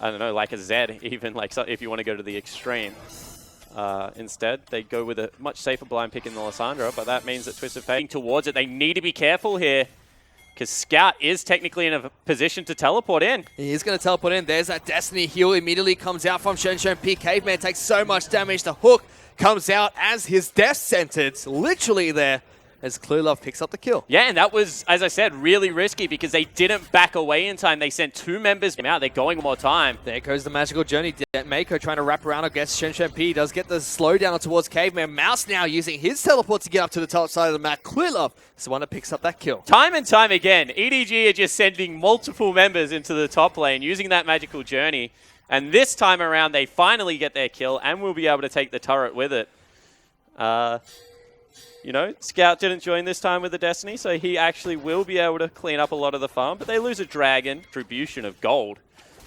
I don't know, like a Z even, like so if you want to go to the extreme. Instead, they go with a much safer blind pick in the Lissandra, but that means that Twisted Fate towards it. They need to be careful here, because Scout is technically in a position to teleport in. He is going to teleport in. There's that Destiny heal immediately comes out from P. Caveman takes so much damage. The hook comes out as his death sentence, literally there, as ClearLove picks up the kill. Yeah, and that was, as I said, really risky because they didn't back away in time. They sent 2 members out. They're going one more time. There goes the magical journey. Mako trying to wrap around against P. Does get the slowdown towards Caveman. Mouse now using his teleport to get up to the top side of the map. ClearLove is the one that picks up that kill. Time and time again, EDG are just sending multiple members into the top lane using that magical journey. And this time around, they finally get their kill and will be able to take the turret with it. You know, Scout didn't join this time with the Destiny, so he actually will be able to clean up a lot of the farm, but they lose a dragon distribution of gold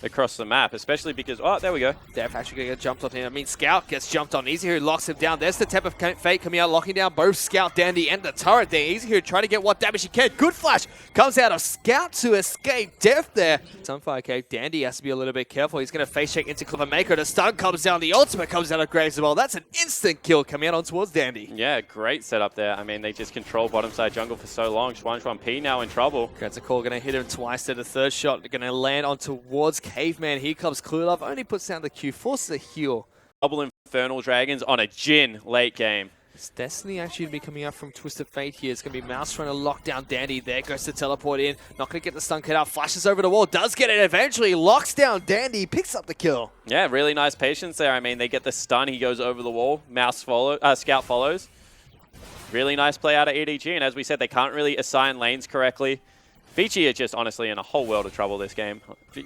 across the map, especially because, oh, there we go. Def actually going to get jumped on him. I mean, Scout gets jumped on. Easy who locks him down. There's the Tap of Fate coming out, locking down both Scout, Dandy, and the turret there. Easy who trying to get what damage he can. Good flash comes out of Scout to escape Def there. Sunfire Cave. Dandy has to be a little bit careful. He's going to face check into Clever Mako. The stun comes down. The ultimate comes out of Graves as well. That's an instant kill coming out on towards Dandy. Yeah, great setup there. I mean, they just control bottom side jungle for so long. P now in trouble. Call going to hit him twice to the third shot. Going to land on towards Caveman. Here comes ClearLove, only puts down the Q, forces a heal. Double Infernal Dragons on a Jhin late game. It's Destiny actually to be coming out from Twisted Fate here. It's going to be Mouse trying to lock down Dandy. There goes to teleport in. Not going to get the stun cut out. Flashes over the wall. Does get it eventually. Locks down Dandy. Picks up the kill. Yeah, really nice patience there. I mean, they get the stun. He goes over the wall. Scout follows. Really nice play out of EDG. And as we said, they can't really assign lanes correctly. Vici are just honestly in a whole world of trouble this game.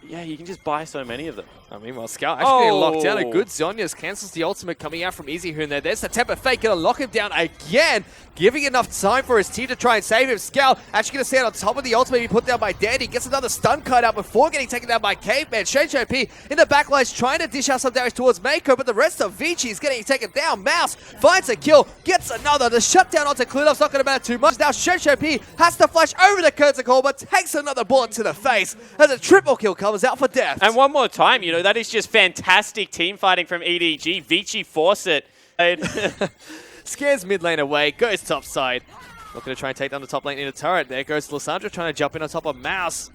Yeah, you can just buy so many of them. I mean, well, Scout actually locked down. A good Zhonya's cancels the ultimate coming out from Easy Hoon there. There's the Temper Fake, gonna lock him down again, giving enough time for his team to try and save him. Scout actually gonna stand on top of the ultimate he put down by Dandy. Gets another stun cut out before getting taken down by Caveman. P in the backlines trying to dish out some damage towards Mako, but the rest of Vici is getting taken down. Mouse finds a kill, gets another. The shutdown onto ClearLove's not gonna matter too much. Now P has to flash over the Curticle, but takes another bullet to the face as a triple kill comes out for Deft. And one more time, you know, that is just fantastic team fighting from EDG. Vici force it. Scares mid lane away, goes top side. Looking to try and take down the top lane in a turret. There goes Lissandra trying to jump in on top of Mouse.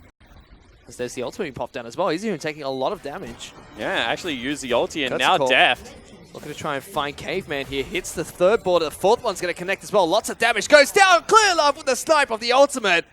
As there's the ultimate popped down as well. He's even taking a lot of damage. Yeah, actually used the ulti and now Deft. Looking to try and find Caveman here. Hits the third border. The fourth one's going to connect as well. Lots of damage. Goes down. ClearLove with the snipe of the ultimate.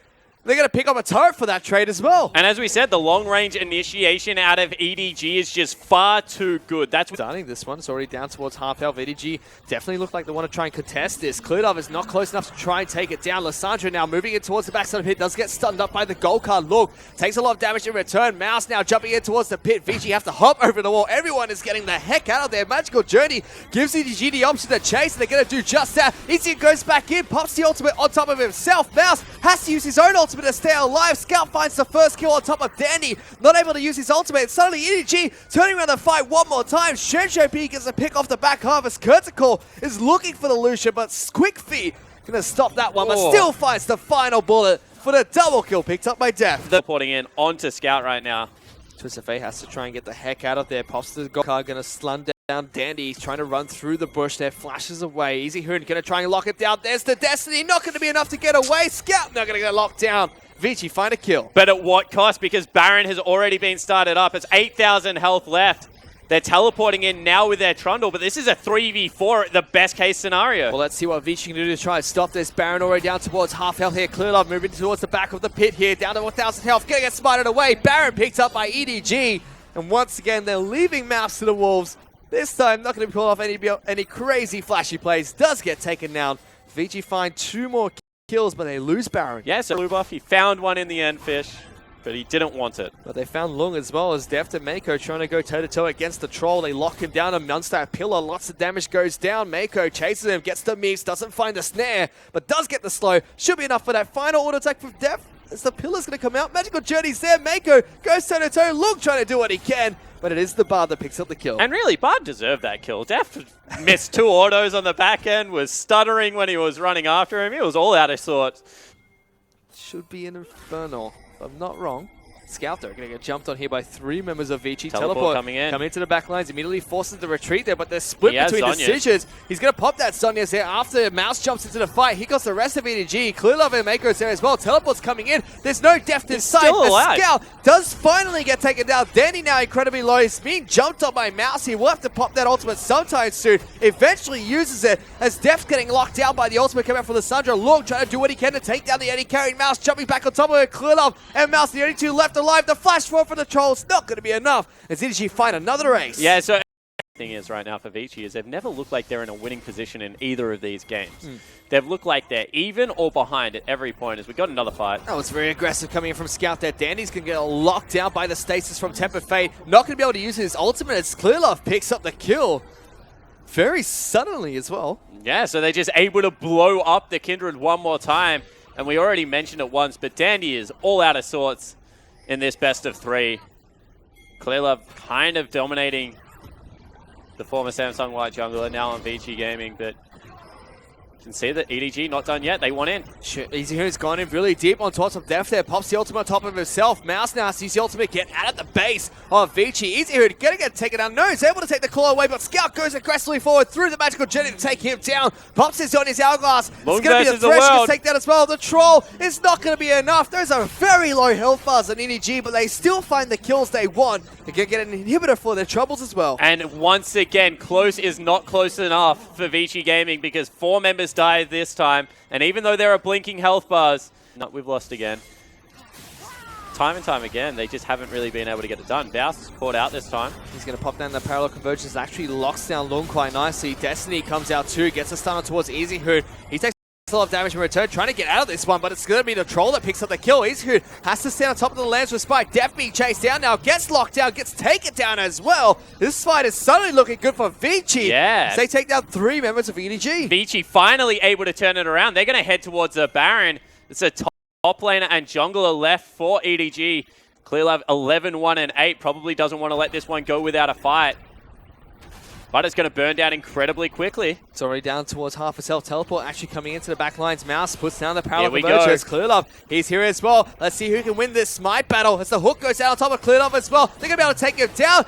They're going to pick up a turret for that trade as well. And as we said, the long-range initiation out of EDG is just far too good. That's starting this one. It's already down towards half health. EDG definitely look like they want to try and contest this. ClearLove is not close enough to try and take it down. Lissandra now moving it towards the backside of the pit. Does get stunned up by the gold card. Look, takes a lot of damage in return. Mouse now jumping in towards the pit. Vici have to hop over the wall. Everyone is getting the heck out of their magical journey. Gives EDG the option to chase. And they're going to do just that. Easy goes back in. Pops the ultimate on top of himself. Mouse has to use his own ultimate to stay alive. Scout finds the first kill on top of Dandy. Not able to use his ultimate. Suddenly EDG turning around the fight one more time. P gets a pick off the back half as Curticle is looking for the Lucian, but Quick Feet gonna stop that one, but still finds the final bullet for the double kill picked up by Def. They're porting in onto Scout right now. Twisted Fate has to try and get the heck out of there. Pops the gold card, gonna slun down Dandy. He's trying to run through the bush there. Flashes away. Easy Hoon gonna try and lock it down. There's the Destiny. Not gonna be enough to get away. Scout not gonna get locked down. Vici find a kill. But at what cost? Because Baron has already been started up. It's 8,000 health left. They're teleporting in now with their Trundle, but this is a 3v4 at the best case scenario. Well, let's see what Vici can do to try and stop this. Baron already down towards half health here. ClearLove moving towards the back of the pit here. Down to 1,000 health. Gonna get spited away. Baron picked up by EDG. And once again, they're leaving Mouse to the Wolves. This time, not going to pull off any crazy flashy plays. Does get taken down. Vici find 2 more kills, but they lose Baron. Yeah, so blue buff, he found one in the end, Fish, but he didn't want it. But they found Lung as well as Deft and Mako trying to go toe-to-toe against the Troll. They lock him down, a Munster pillar, lots of damage goes down. Mako chases him, gets the mix, doesn't find the snare, but does get the slow. Should be enough for that final auto attack from Deft. As the pillar's going to come out, magical journey's there. Mako goes toe-to-toe, Lung trying to do what he can, but it is the Bard that picks up the kill. And really, Bard deserved that kill. Def missed 2 autos on the back end, was stuttering when he was running after him. He was all out of sorts. Should be an Infernal, if I'm not wrong. Scout though, gonna get jumped on here by 3 members of Vici. Teleport coming in. Coming into the back lines, immediately forces the retreat there, but they're split He has between Zhonya's. decisions. He's gonna pop that Sonya's there after Mouse jumps into the fight. Here goes the rest of EDG. Clearlove and Mako's there as well. Teleport's coming in. There's no depth inside. still The alive. Scout does finally get taken down. Danny now incredibly low. He's being jumped on by Mouse. He will have to pop that ultimate sometime soon. Eventually uses it as Def's getting locked down by the ultimate coming out from Lissandra. Long trying to do what he can to take down the AD carry. Mouse jumping back on top of it. Clearlove and Mouse, the only 2 left alive. The flash for the Trolls not going to be enough as EDG find another ace. Yeah, so the thing is right now for Vici is they've never looked like they're in a winning position in either of these games. They've looked like they're even or behind at every point as we got another fight. That was very aggressive coming in from Scout there. Dandy's going to get locked down by the stasis from Temper Fate. Not going to be able to use his ultimate as Clearlove picks up the kill. Very suddenly as well. Yeah, so they're just able to blow up the Kindred one more time. And we already mentioned it once, but Dandy is all out of sorts in this best of 3. Clearlove kind of dominating the former Samsung White jungler, now on Vici Gaming, but you can see that EDG not done yet. They want in. Easy Hoon's gone in really deep on top of Def there. Pops the ultimate on top of himself. Mouse now sees the ultimate get out of the base of Vici. Easy Hoon gonna get taken down. No, he's able to take the claw away, but Scout goes aggressively forward through the magical journey to take him down. Pops is on his hourglass. Long It's gonna be a versus the thresh to world. take that as well. The troll is not gonna be enough. Those are very low health bars on EDG, but they still find the kills they want. They're gonna get an inhibitor for their troubles as well. And once again, close is not close enough for Vici Gaming because 4 members died this time. And even though there are blinking health bars, no, we've lost again. Time and time again, they just haven't really been able to get it done. Baus is caught out this time. He's going to pop down the parallel convergence. Actually locks down Lung quite nicely. Destiny comes out too, gets a stun towards Easy Hoon. He takes a lot of damage in return, trying to get out of this one, but it's going to be the Troll that picks up the kill. Easy Hoon has to stand on top of the lands with Spike. Def being chased down now, gets locked down, gets taken down as well. This fight is suddenly looking good for Vici. Yeah. As they take down 3 members of EDG. Vici finally able to turn it around. They're going to head towards the Baron. It's a top laner and jungler left for EDG. Clearlove 11-1-8 probably doesn't want to let this one go without a fight. But it's going to burn down incredibly quickly. It's already down towards half a self teleport, actually coming into the back lines. Mouse puts down the parallel Here we convergence. go. Clearlove, he's here as well. Let's see who can win this smite battle as the hook goes down on top of Clearlove as well. They're going to be able to take him down.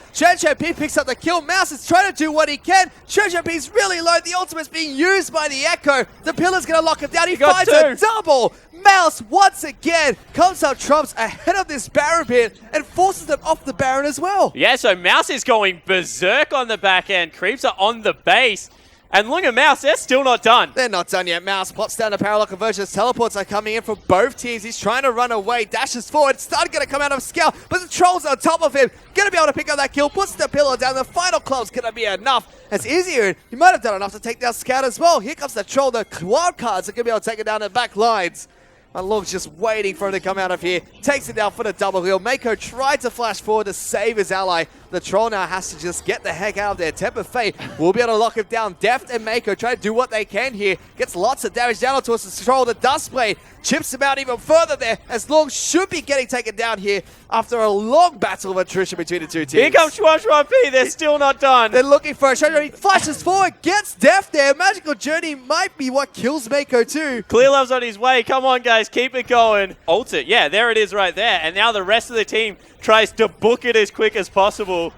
P picks up the kill. Mouse is trying to do what he can. P's really low. The ultimate's being used by the Echo. The pillar's going to lock him down. He got finds 2. a double. Mouse once again comes out trumps ahead of this Baron pit and forces them off the Baron as well. Yeah, so Mouse is going berserk on the back end. Creeps are on the base. And look at Mouse, they're still not done. They're not done yet. Mouse pops down the parallel convergence. Teleports are coming in from both teams. He's trying to run away. Dashes forward. Stun going to come out of Scout, but the Troll's on top of him. Going to be able to pick up that kill. Puts the pillar down. The final club's going to be enough. As easier, he might have done enough to take down Scout as well. Here comes the Troll. The wild cards are going to be able to take it down the back lines. And Long's just waiting for him to come out of here. Takes it down for the double heal. Mako tried to flash forward to save his ally. The Troll now has to just get the heck out of there. Temper Fate will be able to lock him down. Deft and Mako try to do what they can here. Gets lots of damage down towards the Troll. The Dust Blade chips him out even further there, as Long should be getting taken down here after a long battle of attrition between the 2 teams. Here comes P. They're still not done. They're looking for a shot. He flashes forward, gets Deft there. Magical Journey might be what kills Mako too. Clearlove's on his way. Come on, guys. Keep it going. Ult it. Yeah, there it is right there. And now the rest of the team tries to book it as quick as possible.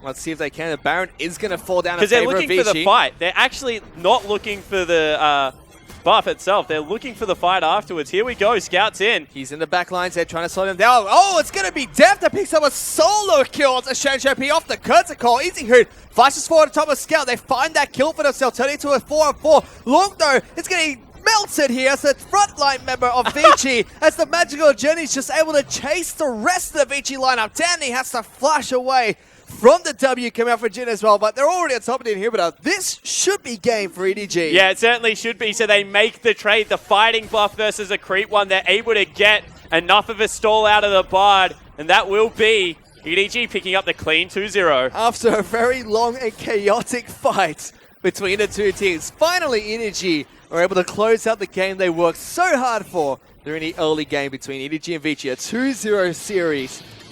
Let's see if they can. The Baron is going to fall down in Because they're favor of looking for the Vici. fight. They're actually not looking for the buff itself. They're looking for the fight afterwards. Here we go. Scout's in. He's in the back lines. They're trying to slow him down. Oh, it's going to be Def that picks up a solo kill onto P off the curtain call. Easy Hood flashes forward on top of Scout. They find that kill for themselves, turning into a 4-on-4. Long though, it's getting melted here as the frontline member of Vici, as the Magical Journey's just able to chase the rest of the Vici lineup. Danny has to flash away from the W coming out for Jin as well, but they're already on top of the inhibitor. This should be game for EDG. Yeah, it certainly should be. So they make the trade, the fighting buff versus a creep one. They're able to get enough of a stall out of the Bard, and that will be EDG picking up the clean 2-0. After a very long and chaotic fight between the 2 teams, finally EDG are able to close out the game they worked so hard for during the early game between EDG and Vici. A 2-0 series